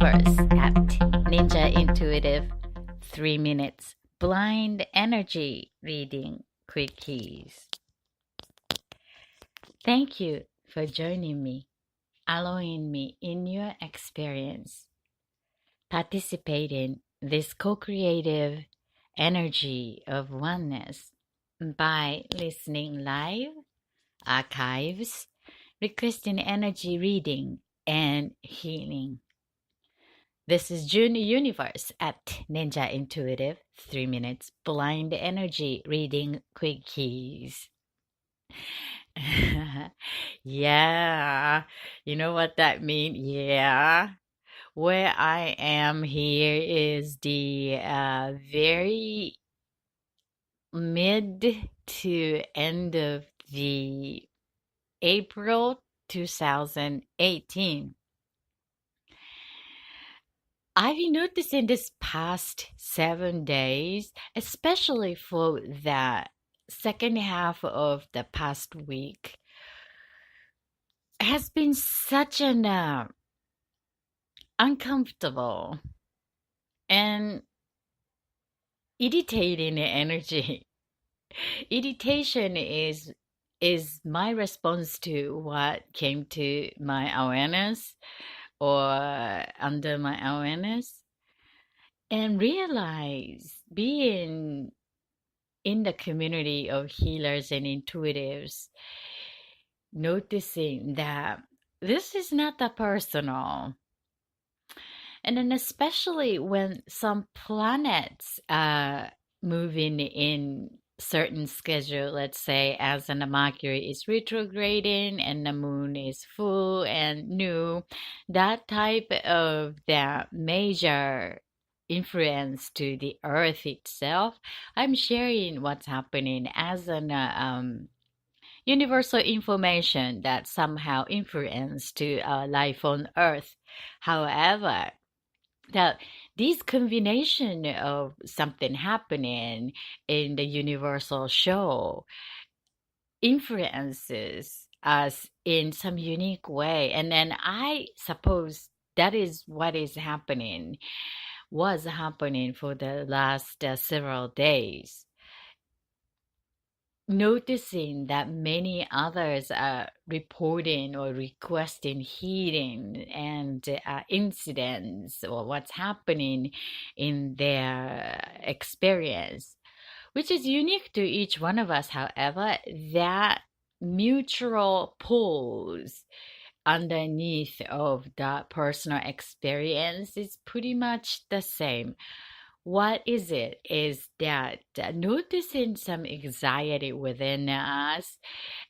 Universe at Ninja Intuitive 3 Minutes Blind Energy Reading Quickies. Thank you for joining me, allowing me in your experience. Participate in this co-creative energy of oneness by listening live, archives, requesting energy reading, and healing. This is June Universe at Ninja Intuitive 3 Minutes Blind Energy Reading Quickies. Yeah, you know what that means? Yeah. Where I am here is the very mid to end of the April 2018. I've been noticing this past 7 days, especially for the second half of the past week, has been such an uncomfortable and irritating energy. Irritation is my response to what came to my awareness or under my awareness, and realize being in the community of healers and intuitives, noticing that this is not that personal. And then especially when some planets are moving in certain schedule, let's say as the Mercury is retrograding and the moon is full and new, that type of the major influence to the earth itself, I'm sharing what's happening as an universal information that somehow influence to life on earth. However, that this combination of something happening in the universal show influences us in some unique way, and then I suppose that is what is happening, was happening for the last several days, noticing that many others are reporting or requesting healing and incidents or what's happening in their experience, which is unique to each one of us. However, that mutual pulls underneath of the personal experience is pretty much the same. What is it? Is that noticing some anxiety within us,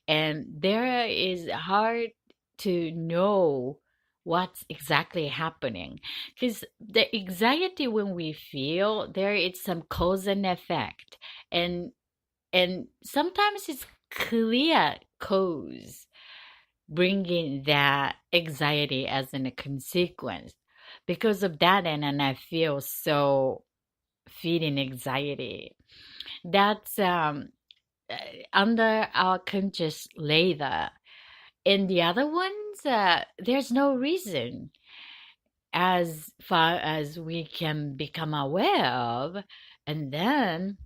and there is hard to know what's exactly happening. Because the anxiety when we feel, there is some cause and effect, and sometimes it's clear cause bringing that anxiety as a consequence. Because of that, and I feel so feeling anxiety. That's uh, under our conscious layer. In the other ones, there's no reason as far as we can become aware of. And then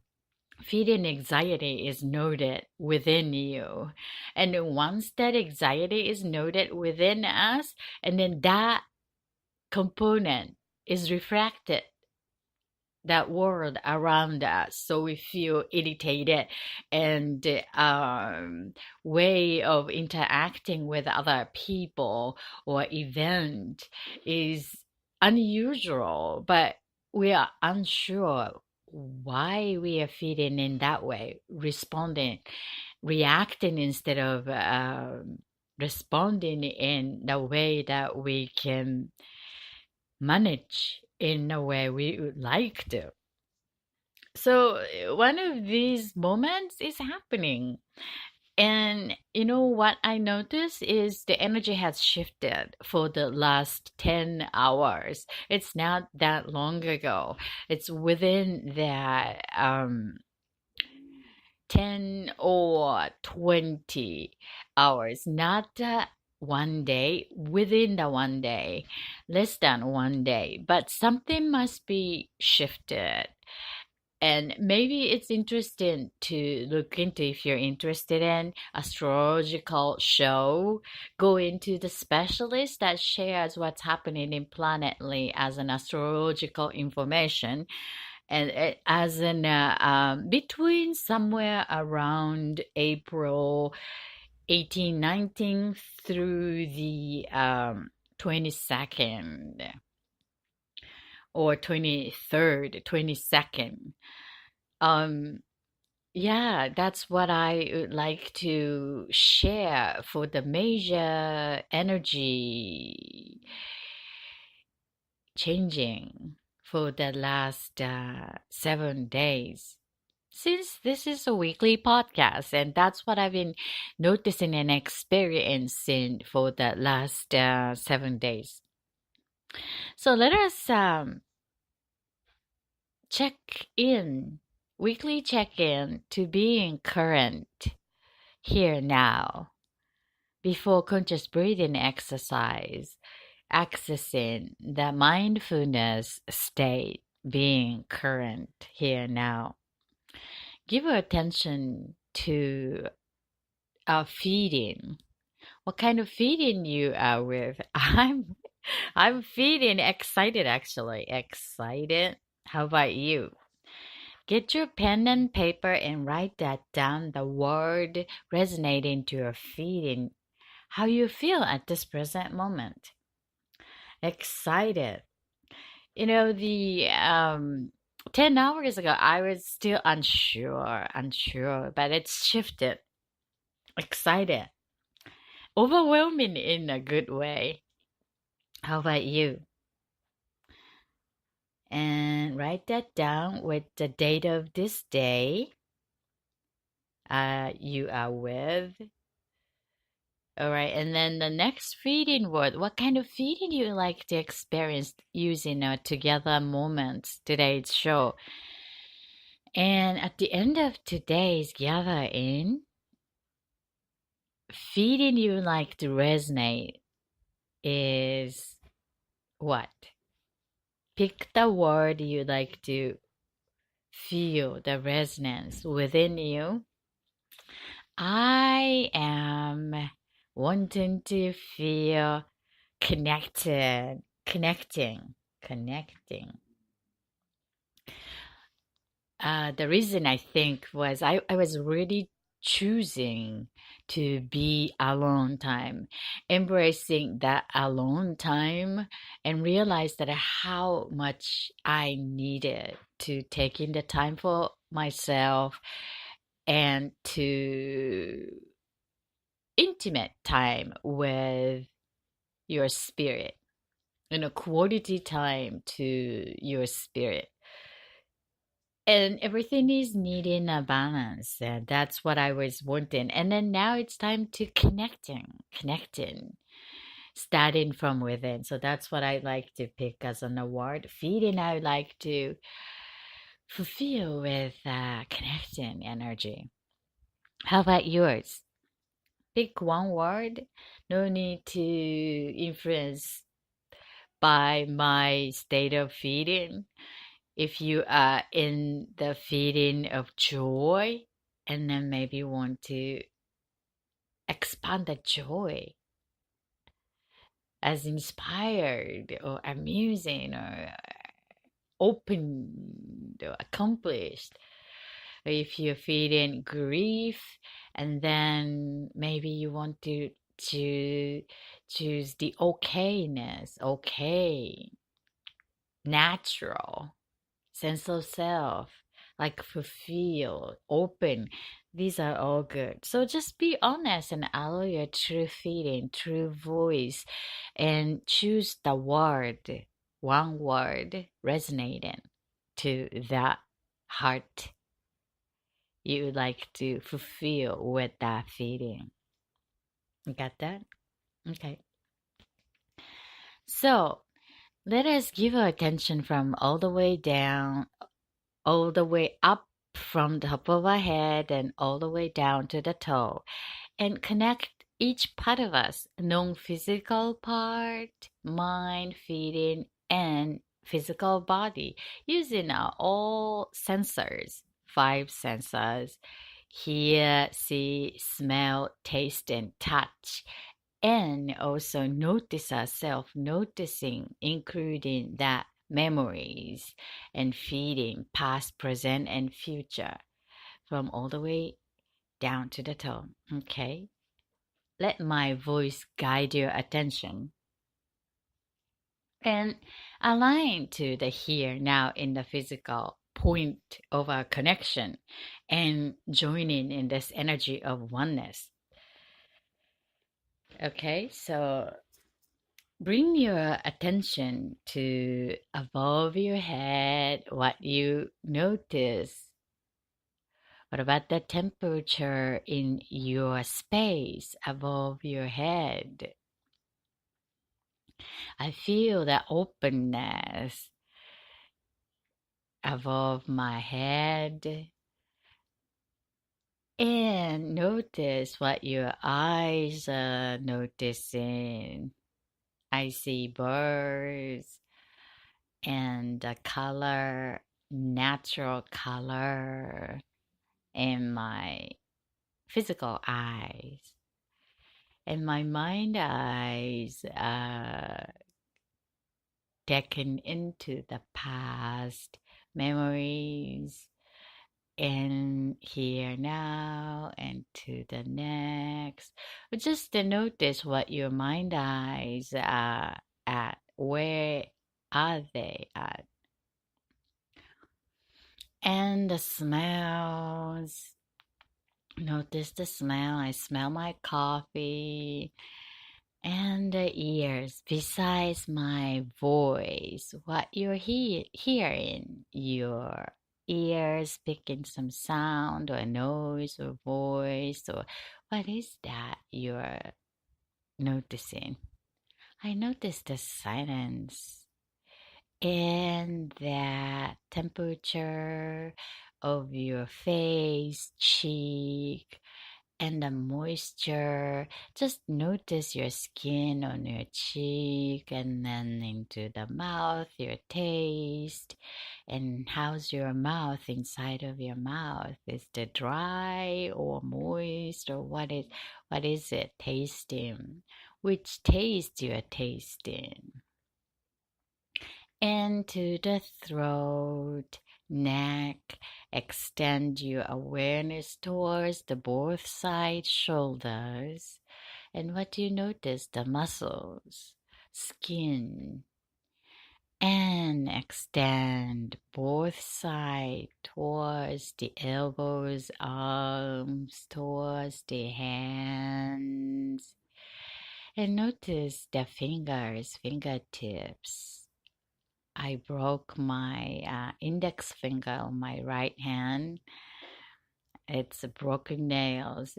feeling anxiety is noted within you. And then once that anxiety is noted within us, and then that component is refracted that world around us, so we feel irritated, and way of interacting with other people or event is unusual, but we are unsure why we are feeling in that way, responding, reacting instead of responding in the way that we can manage in a way we would like to. So one of these moments is happening. And you know what I notice is the energy has shifted for the last 10 hours. It's not that long ago. It's within the 10 or 20 hours, not one day, within the one day, less than one day, but something must be shifted. And maybe it's interesting to look into if you're interested in astrological show. Go into the specialist that shares what's happening in planetly as an astrological information, and as in between somewhere around April 18, 19 through the 22nd or 23rd, 22nd. Um, yeah, that's what I would like to share for the major energy changing for the last 7 days. Since this is a weekly podcast, and that's what I've been noticing and experiencing for the last 7 days. So let us check in, weekly check in to being current here now before conscious breathing exercise, accessing the mindfulness state, being current here now. Give your attention to our feeding. What kind of feeding you are with? I'm feeding excited actually. Excited. How about you? Get your pen and paper and write that down, the word resonating to your feeding, how you feel at this present moment. Excited. The 10 hours ago I was still unsure, but it's shifted. Excited. Overwhelming in a good way. How about you? And write that down with the date of this day you are with. All right, and then the next feeding word. What kind of feeding do you like to experience using a together moments today's show? And at the end of today's gather in, feeding you like to resonate is what? Pick the word you like to feel the resonance within you. I am wanting to feel connected, connecting. The reason I think was I was really choosing to be alone time, embracing that alone time, and realize that how much I needed to take in the time for myself and to intimate time with your spirit, quality time to your spirit. And everything is needing a balance. And that's what I was wanting. And then now it's time to connecting, starting from within. So that's what I like to pick as an award. Feeding, I like to fulfill with connecting energy. How about yours? Pick one word. No need to influence by my state of feeding. If you are in the feeling of joy, and then maybe want to expand the joy as inspired or amusing or open or accomplished. Or if you're feeling grief, and then maybe you want to choose the okayness, okay, natural sense of self, like fulfilled, open. These are all good. So just be honest and allow your true feeling, true voice, and choose the word, one word resonating to that heart you would like to fulfill with that feeling. You got that? Okay. So let us give our attention from all the way down, all the way up from the top of our head and all the way down to the toe, and connect each part of us, non-physical part, mind, feeling, and physical body, using our all sensors, five senses, hear, see, smell, taste, and touch. And also notice ourselves, noticing, including that memories and feeling, past, present, and future, from all the way down to the toe. Okay? Let my voice guide your attention and align to the here now in the physical point of our connection and joining in this energy of oneness. Okay, so bring your attention to above your head, what you notice. What about the temperature in your space above your head? I feel the openness above my head. And notice what your eyes are noticing. I see birds and the color, natural color in my physical eyes. And my mind eyes are taken into the past memories and here now and to the next. Just to notice what your mind eyes are at. Where are they at? And the smells. Notice the smell. I smell my coffee. And the ears, besides my voice, what you're hearing, your ears picking some sound or noise or voice, or what is that you're noticing? I notice the silence and that temperature of your face, cheek, and the moisture. Just notice your skin on your cheek and then into the mouth, your taste. And how's your mouth inside of your mouth? Is it dry or moist or what is it tasting? Which taste you're tasting? Into the throat, neck. Extend your awareness towards the both side shoulders. And what do you notice? The muscles, skin. And extend both sides towards the elbows, arms, towards the hands. And notice the fingers, fingertips. I broke my index finger on my right hand. It's broken nails,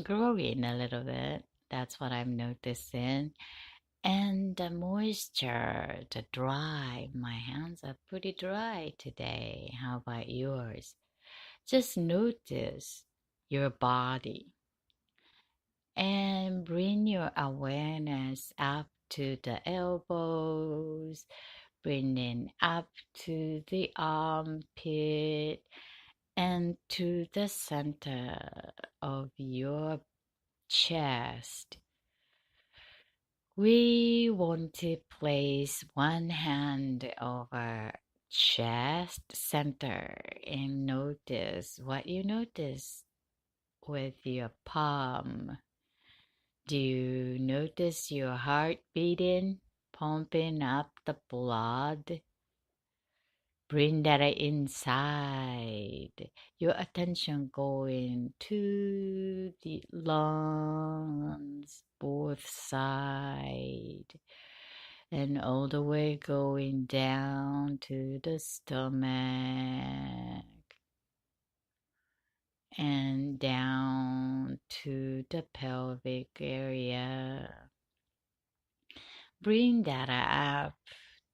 growing a little bit. That's what I'm noticing. And the moisture, the dry. My hands are pretty dry today. How about yours? Just notice your body and bring your awareness up to the elbows, bringing up to the armpit and to the center of your chest. We want to place one hand over chest center and notice what you notice with your palm. Do you notice your heart beating, pumping up the blood? Bring that inside. Your attention going to the lungs, both side, and all the way going down to the stomach and down to the pelvic area. Bring that up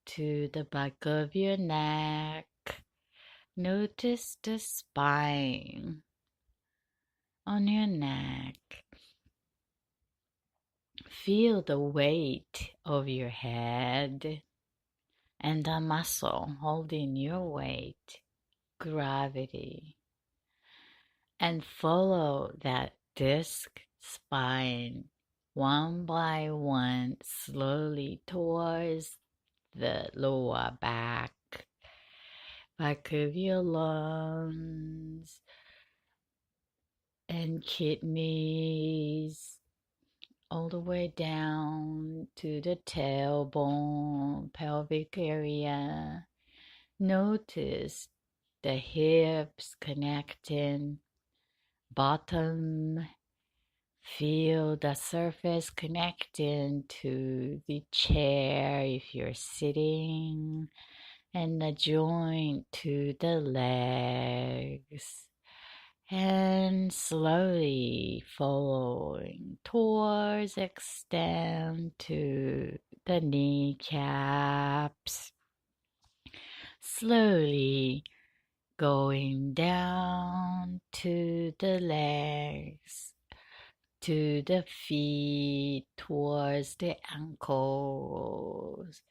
to the back of your neck. Notice the spine on your neck feel the weight of your head and the muscle holding your weight, gravity, and follow that disc spine one by one slowly towards the lower back of your lungs and kidneys, all the way down to the tailbone, pelvic area. Notice the hips connecting, bottom. Feel the surface connecting to the chair if you're sitting, and the joint to the legs. And slowly following towards extend to the kneecaps. Slowly going down to the legs, to the feet, towards the ankles,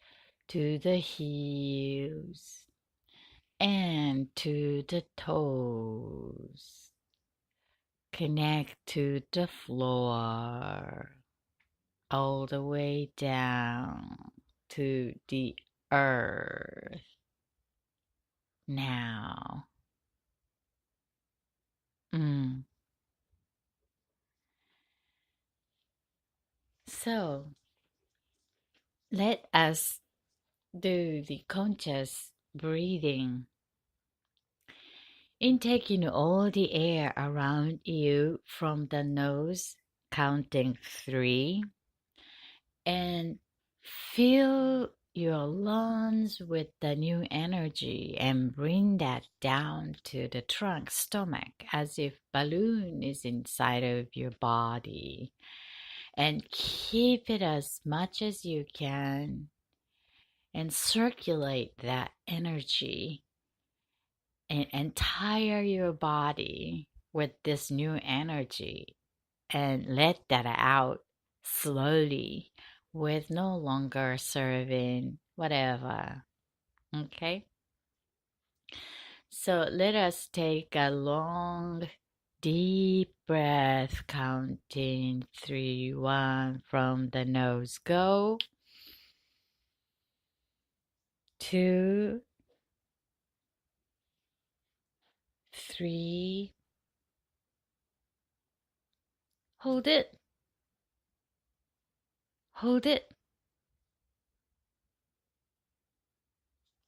to the heels, and to the toes. Connect to the floor, all the way down to the earth. Now, mm. So let us do the conscious breathing, intaking all the air around you from the nose, counting 3, and fill your lungs with the new energy and bring that down to the trunk, stomach, as if balloon is inside of your body, and keep it as much as you can and circulate that energy and entire your body with this new energy, and let that out slowly with no longer serving whatever. Okay? So let us take a long, deep breath, counting 3, 1 from the nose. Go. 2, 3. Hold it. Hold it.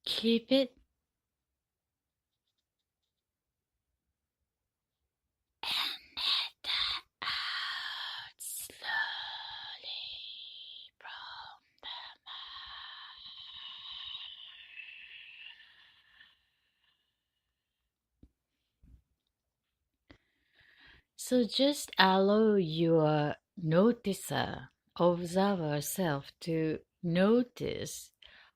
Keep it. And let that out slowly from the mouth. So just allow your noticer, observer self to notice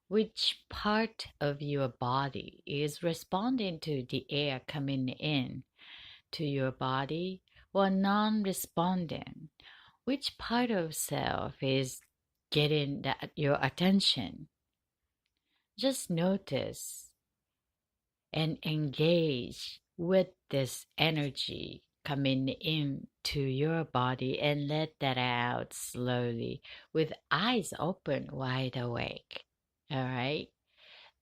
which part of your body is responding to the air coming in to your body or non-responding. Which part of self is getting your attention? Just notice and engage with this energy coming into your body, and let that out slowly with eyes open, wide awake. All right?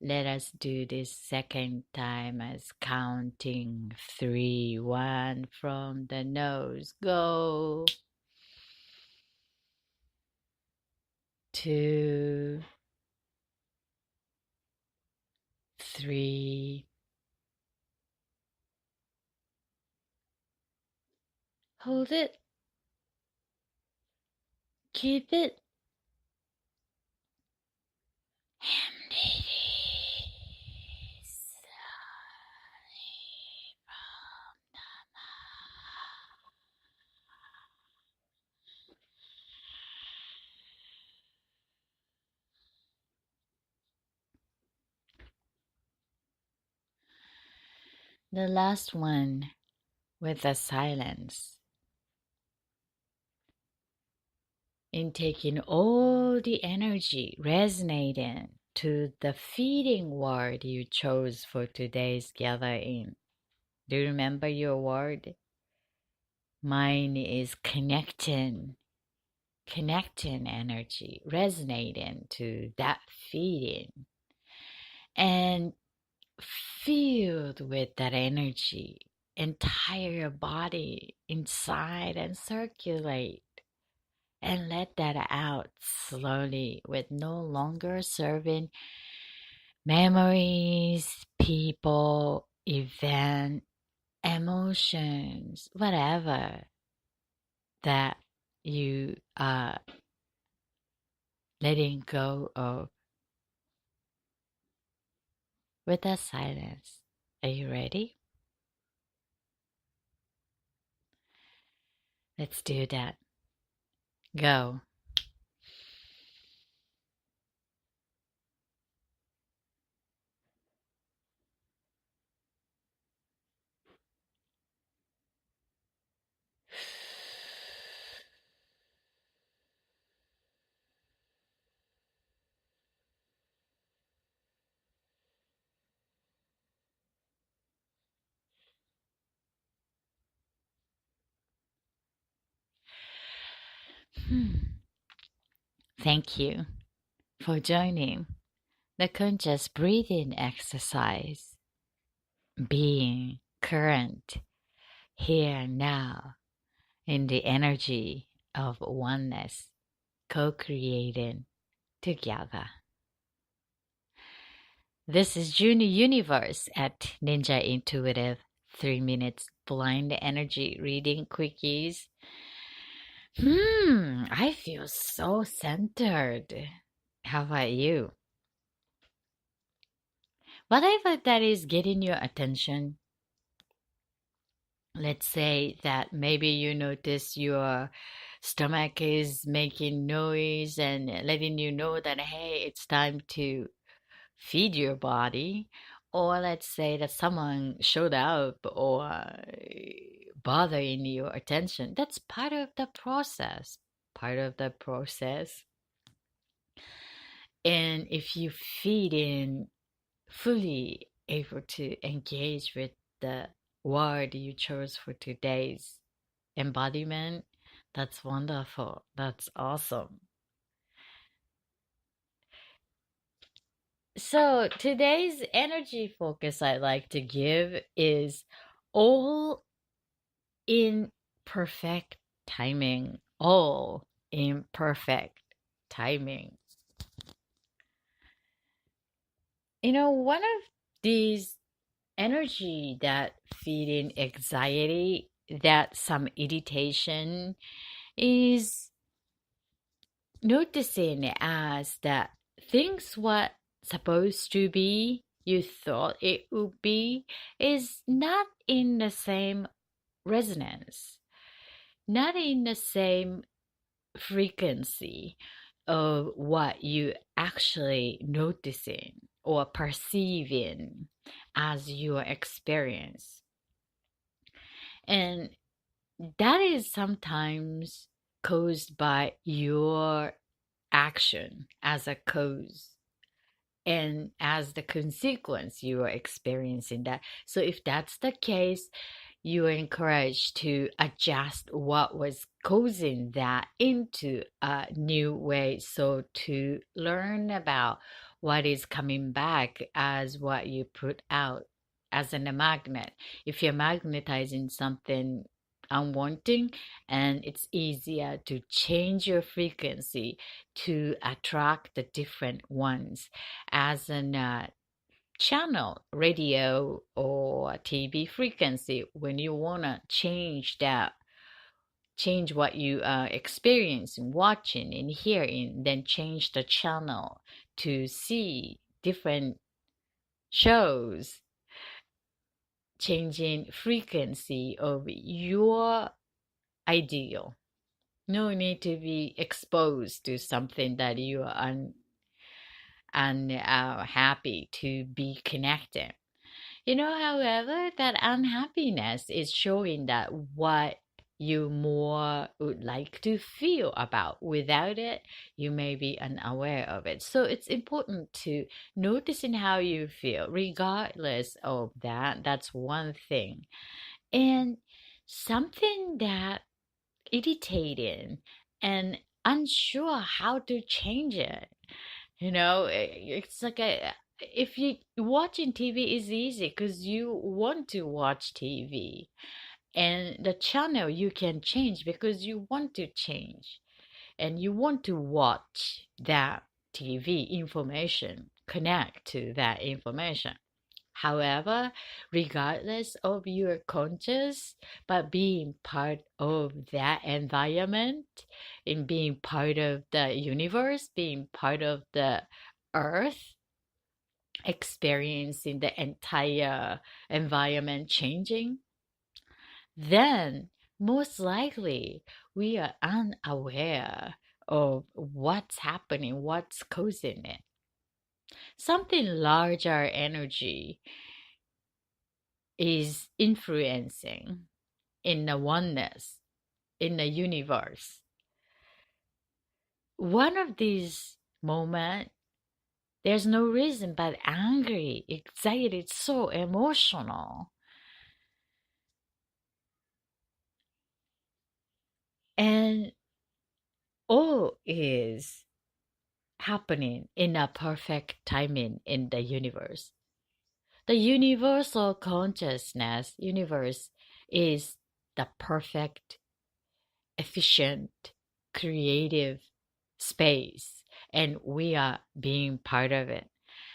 Let us do this second time as counting 3, 1 from the nose. Go. 2, 3. Hold it. Keep it. And release slowly from the mouth. The last one with the silence. in taking all the energy resonating to the feeding word you chose for today's gathering. Do you remember your word? Mine is connecting, connecting energy, resonating to that feeding, and filled with that energy, entire body inside and circulate. And let that out slowly with no longer serving memories, people, event, emotions, whatever that you are letting go of with that silence. Are you ready? Let's do that. Go. Thank you for joining the conscious breathing exercise, being current here now in the energy of oneness, co-creating together. This is Junior Universe at Ninja Intuitive 3 minutes blind energy reading quickies. I feel so centered. How about you? Whatever that is getting your attention, let's say that maybe you notice your stomach is making noise and letting you know that, hey, it's time to feed your body. Or let's say that someone showed up or bothering your attention. That's part of the process. Part of the process. And if you feed in fully able to engage with the word you chose for today's embodiment, that's wonderful. That's awesome. So today's energy focus I like to give is all in perfect timing. All in perfect timing. One of these energy that feeding anxiety, that some irritation is noticing as that things what supposed to be you thought it would be is not in the same resonance, not in the same frequency of what you actually noticing or perceiving as your experience. And that is sometimes caused by your action as a cause and as the consequence you are experiencing that. So if that's the case, you are encouraged to adjust what was causing that into a new way. So to learn about what is coming back as what you put out as in a magnet. If you're magnetizing something unwanting, and it's easier to change your frequency to attract the different ones as an channel, radio or TV frequency. When you want to change that, change what you are experiencing, watching and hearing, then change the channel to see different shows, changing frequency of your ideal. No need to be exposed to something that you are unhappy to be connected. However, that unhappiness is showing that what you more would like to feel about. Without it, you may be unaware of it. So it's important to noticing how you feel, regardless of that. That's one thing. And something that irritating and unsure how to change it. It's like if you watching TV is easy because you want to watch TV, and the channel you can change because you want to change and you want to watch that TV information, connect to that information. However, regardless of your conscious, but being part of that environment, in being part of the universe, being part of the earth, experiencing the entire environment changing, then most likely we are unaware of what's happening, what's causing it. Something larger energy is influencing in the oneness, in the universe. One of these moments, there's no reason but angry, excited, so emotional. And all is happening in a perfect timing in the universe. The universal consciousness universe is the perfect, efficient, creative space, and we are being part of it.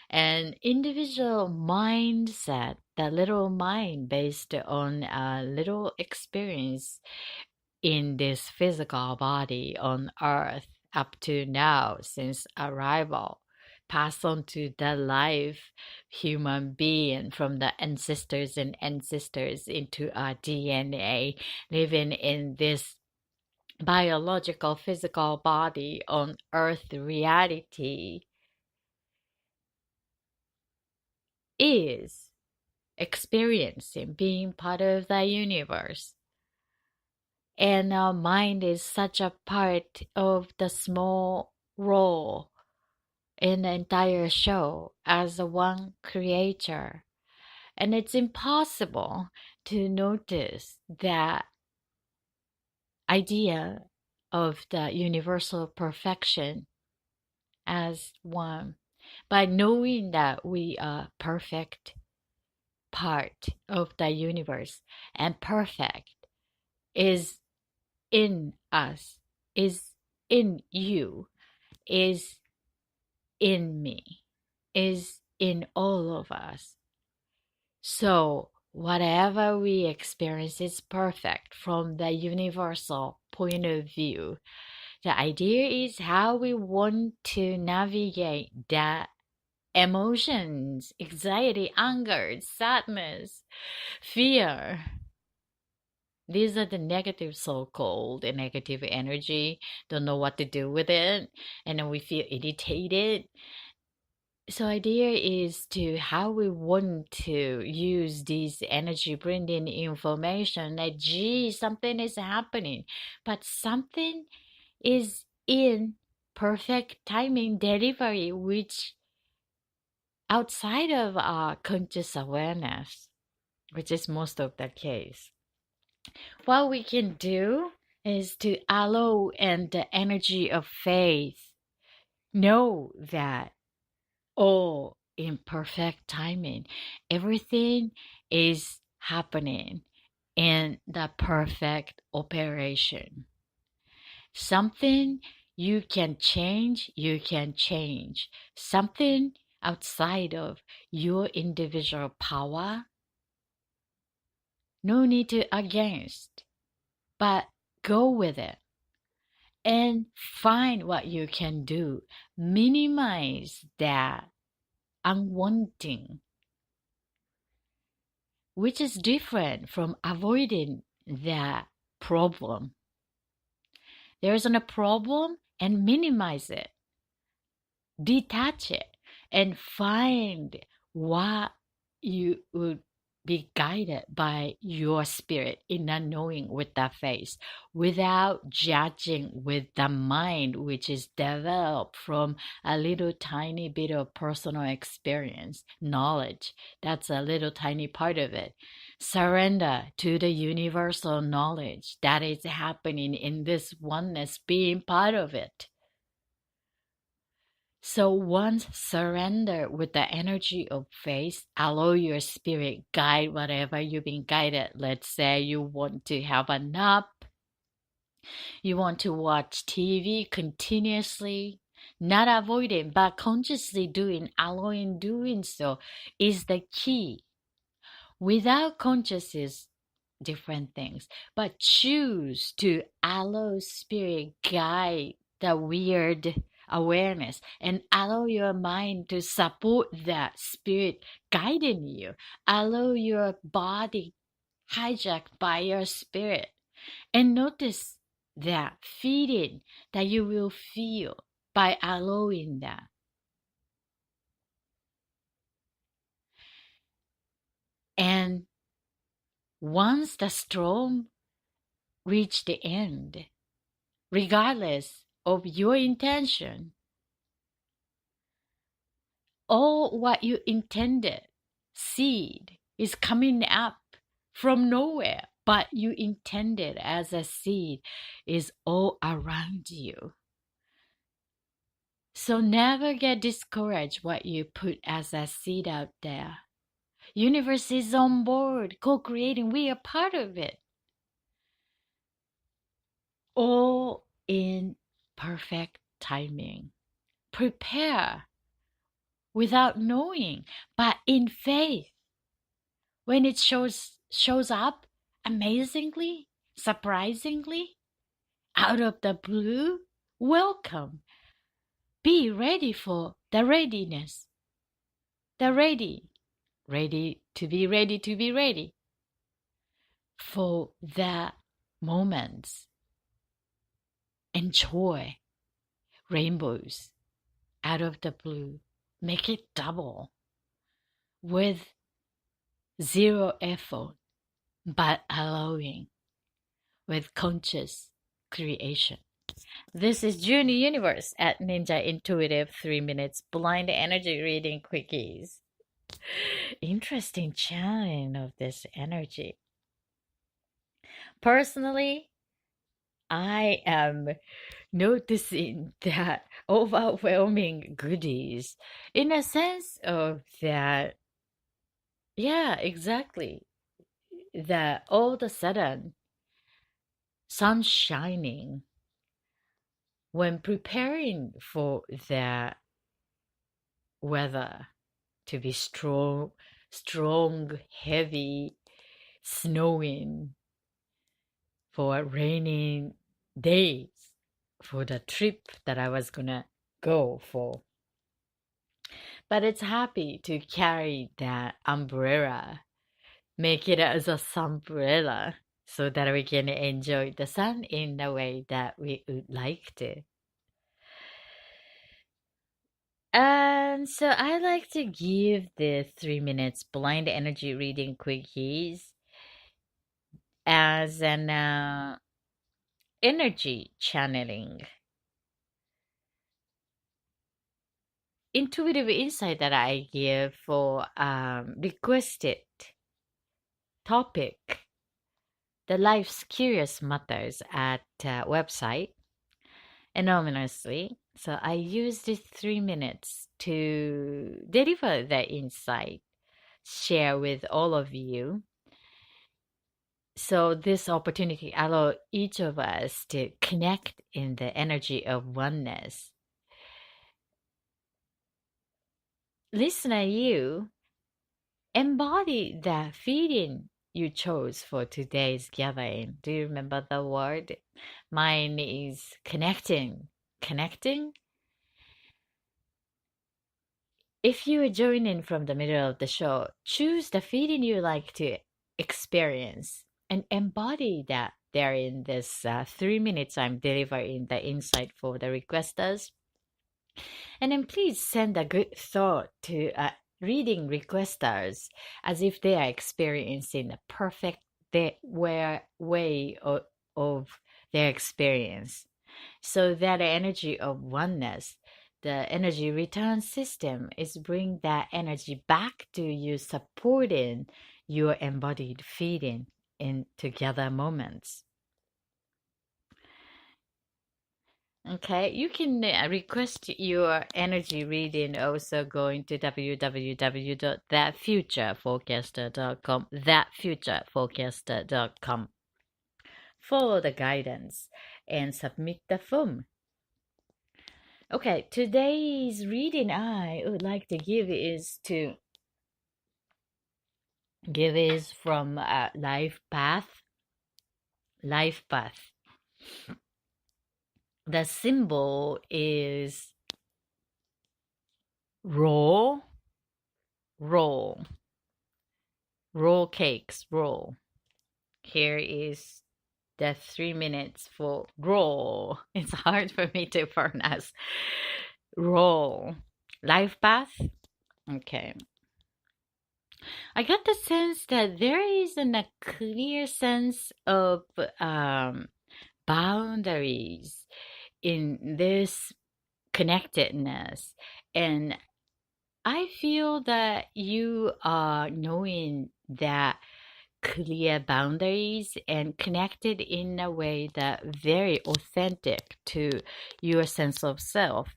And individual mindset, the little mind based on a little experience in this physical body on earth up to now since arrival, pass on to the life human being from the ancestors and ancestors into our DNA, living in this biological physical body on earth reality, is experiencing being part of the universe. And our mind is such a part of the small role in the entire show as a one creator. And it's impossible to notice that idea of the universal perfection as one by knowing that we are perfect part of the universe, and perfect is in us, is in you, is in me, is in all of us. So whatever we experience is perfect from the universal point of view. The idea is how we want to navigate that emotions, anxiety, anger, sadness, fear. These are the negative, so-called negative energy. Don't know what to do with it, and then we feel irritated. So idea is to how we want to use this energy, bringing information that gee, something is happening, but something is in perfect timing delivery, which outside of our conscious awareness, which is most of the case. What we can do is to allow and the energy of faith know that all in perfect timing. Everything is happening in the perfect operation. Something you can change, you can change. Something outside of your individual power, no need to against, but go with it and find what you can do. Minimize that unwanting, which is different from avoiding that problem. There isn't a problem and minimize it, detach it, and find what you would be guided by your spirit, inner knowing with the face, without judging with the mind, which is developed from a little tiny bit of personal experience, knowledge. That's a little tiny part of it. Surrender to the universal knowledge that is happening in this oneness, being part of it. So once surrender with the energy of faith, allow your spirit guide whatever you've been guided. Let's say you want to have a nap, you want to watch TV continuously, not avoiding, but consciously doing, allowing doing so is the key. Without consciousness, different things, but choose to allow spirit guide the weird awareness and allow your mind to support that spirit guiding you. Allow your body hijacked by your spirit and notice that feeling that you will feel by allowing that. And once the storm reach the end, regardless of your intention, all what you intended, seed, is coming up from nowhere, but you intended as a seed is all around you. So never get discouraged what you put as a seed out there. Universe is on board, co-creating. We are part of it. All in perfect timing. Prepare without knowing, but in faith. When it shows up amazingly, surprisingly, out of the blue, welcome. Be ready for the readiness. The ready. Ready to be ready to be ready. For the moments. Enjoy rainbows out of the blue. Make it double with zero effort, but allowing with conscious creation. This is Junior Universe at Ninja Intuitive 3 Minutes Blind Energy Reading Quickies. Interesting channeling of this energy. Personally, I am noticing that overwhelming goodies in a sense of that, yeah, exactly, that all of a sudden sun shining when preparing for the weather to be strong, heavy, snowing for raining days for the trip that I was gonna go for. But it's happy to carry that umbrella, make it as a sunbrella so that we can enjoy the sun in the way that we would like to. And so I like to give the 3 minutes blind energy reading quickies as an energy channeling, intuitive insight that I give for requested topic, the life's curious matters at website anonymously. So I use this 3 minutes to deliver the insight, share with all of you. So this opportunity allow each of us to connect in the energy of oneness. Listener, you embody the feeling you chose for today's gathering. Do you remember the word? Mine is connecting. Connecting? If you are joining from the middle of the show, choose the feeling you like to experience and embody that there in this 3 minutes I'm delivering the insight for the requesters. And then please send a good thought to reading requesters as if they are experiencing a perfect way of their experience. So that energy of oneness, the energy return system is bring that energy back to you, supporting your embodied feeding in together moments. Okay, you can request your energy reading also going to www.thatfutureforecaster.com, thatfutureforecaster.com. Follow the guidance and submit the form. Okay, today's reading I would like to give is from Life Path. Life Path. The symbol is roll, roll, roll cakes, roll. Here is the 3 minutes for roll. It's hard for me to pronounce. Roll. Life path? Okay. I got the sense that there isn't a clear sense of boundaries in this connectedness. And I feel that you are knowing that clear boundaries and connected in a way that very authentic to your sense of self.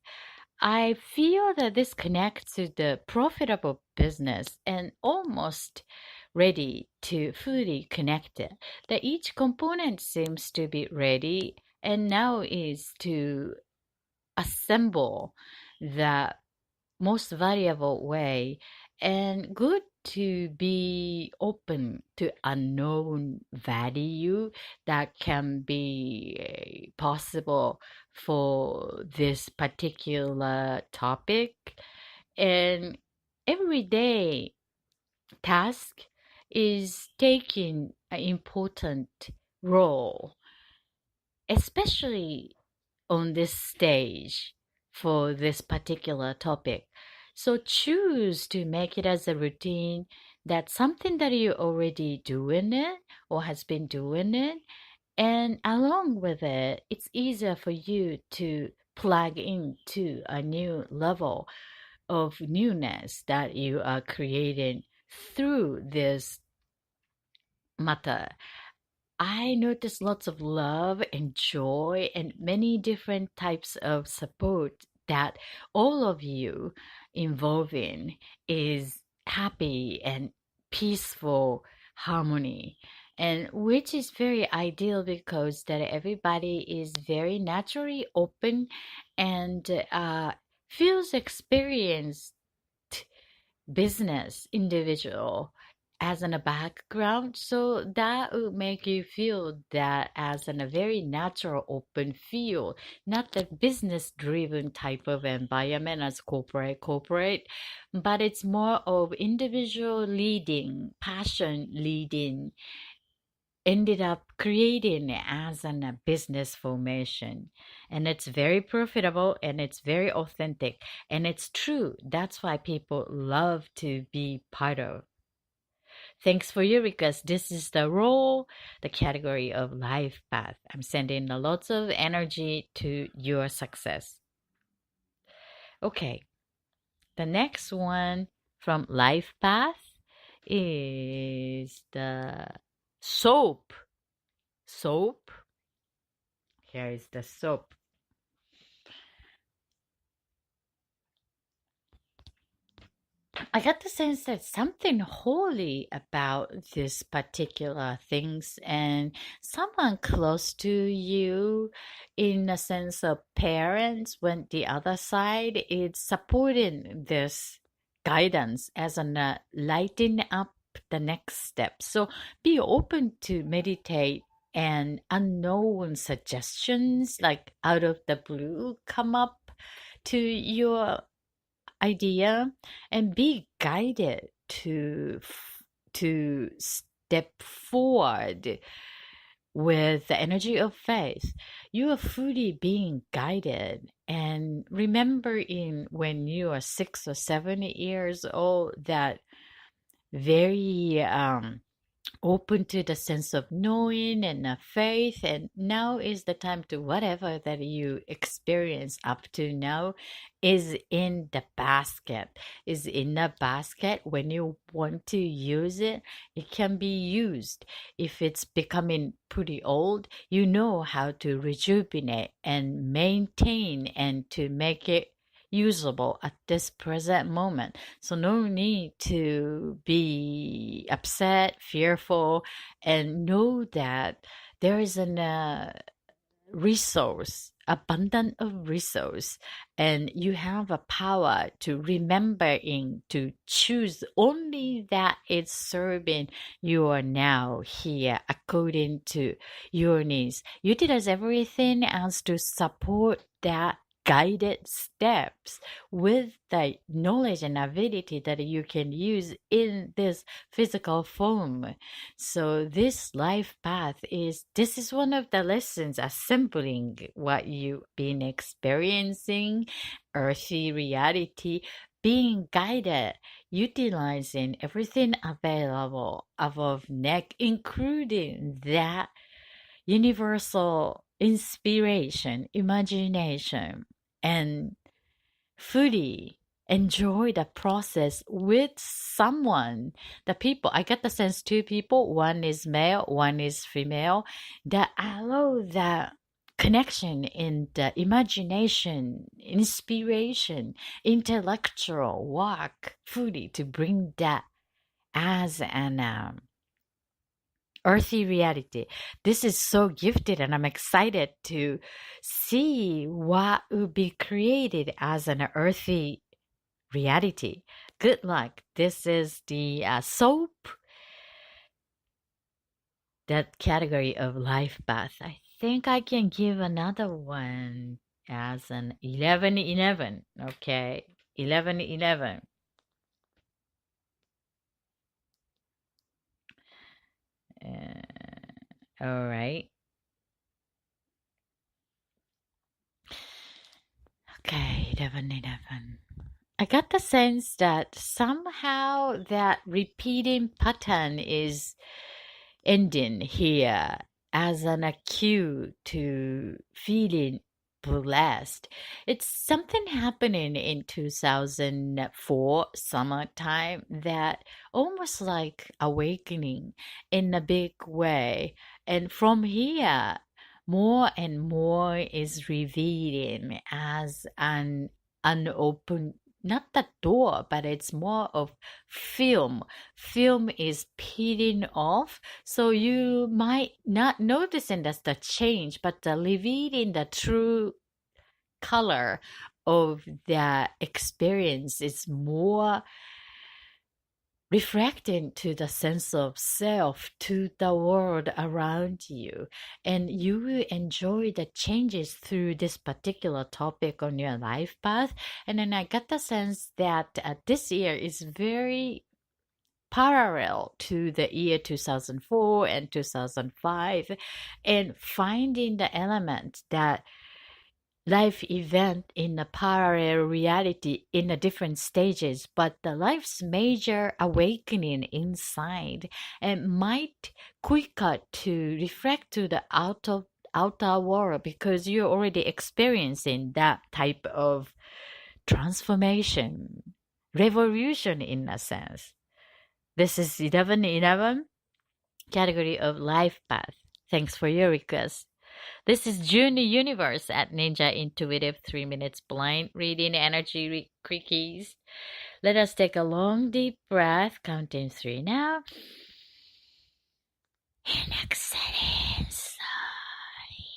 I feel that this connects to the profitable business and almost ready to fully connect it. That each component seems to be ready and now is to assemble the most valuable way and good to be open to unknown value that can be possible for this particular topic. And everyday task is taking an important role, especially on this stage for this particular topic. So choose to make it as a routine, that's something that you're already doing it or has been doing it. And along with it, it's easier for you to plug into a new level of newness that you are creating through this matter. I noticed lots of love and joy and many different types of support that all of you involving is happy and peaceful harmony, and which is very ideal because that everybody is very naturally open and feels experienced business individual as in a background, so that will make you feel that as in a very natural open field, not the business driven type of environment as corporate, but it's more of individual leading, passion leading, ended up creating as a business formation, and it's very profitable and it's very authentic and it's true. That's why people love to be part of. Thanks for your request. This is the role, the category of life path. I'm sending a lots of energy to your success. Okay, the next one from life path is the soap. Soap. Here is the soap. I got the sense that something holy about this particular things, and someone close to you in a sense of parents when the other side is supporting this guidance as an lighting up the next step. So be open to meditate and unknown suggestions like out of the blue come up to your idea and be guided to step forward with the energy of faith. You are fully being guided. And remembering when you are 6 or 7 years old, that very open to the sense of knowing and faith, and now is the time to whatever that you experience up to now is in the basket, is in the basket. When you want to use it, it can be used. If it's becoming pretty old, you know how to rejuvenate and maintain and to make it usable at this present moment. So no need to be upset, fearful, and know that there is an resource, abundant of resource, and you have a power to remembering to choose only that is serving you are now here according to your needs. Utilize everything else to support that guided steps with the knowledge and ability that you can use in this physical form. So this life path is, this is one of the lessons, assembling what you've been experiencing, earthy reality, being guided, utilizing everything available above neck, including that universal inspiration, imagination, and fully enjoy the process with someone. The people, I get the sense two people, one is male, one is female, that allow that connection in the imagination, inspiration, intellectual work fully to bring that as an earthy reality. This is so gifted, and I'm excited to see what will be created as an earthy reality. Good luck. This is the soap, that category of life path. I think I can give another one as an 1111. Okay, 1111. All right. Okay, 1111. I got the sense that somehow that repeating pattern is ending here as an cue to feeling blessed. It's something happening in 2004 summertime that almost like awakening in a big way. And from here, more and more is revealing as an unopened, not the door, but it's more of film. Film is peeling off, so you might not noticing that's the change, but the revealing the true color of the experience is more reflecting to the sense of self, to the world around you, and you will enjoy the changes through this particular topic on your life path. And then I got the sense that this year is very parallel to the year 2004 and 2005, and finding the element that life event in a parallel reality in a different stages, but the life's major awakening inside and might quicker to reflect to the outer world because you're already experiencing that type of transformation, revolution in a sense. This is 1111 category of life path. Thanks for your request. This is June Universe at Ninja Intuitive 3 Minutes Blind Reading Energy Quickies. Let us take a long deep breath, counting 3 now. And exhaling slowly.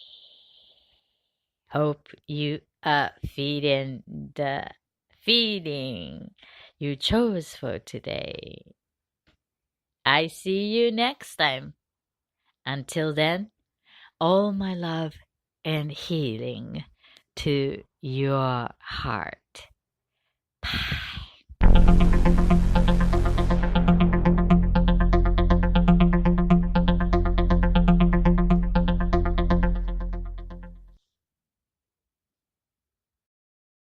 Hope you are feeling the feeling you chose for today. I see you next time. Until then, all my love and healing to your heart.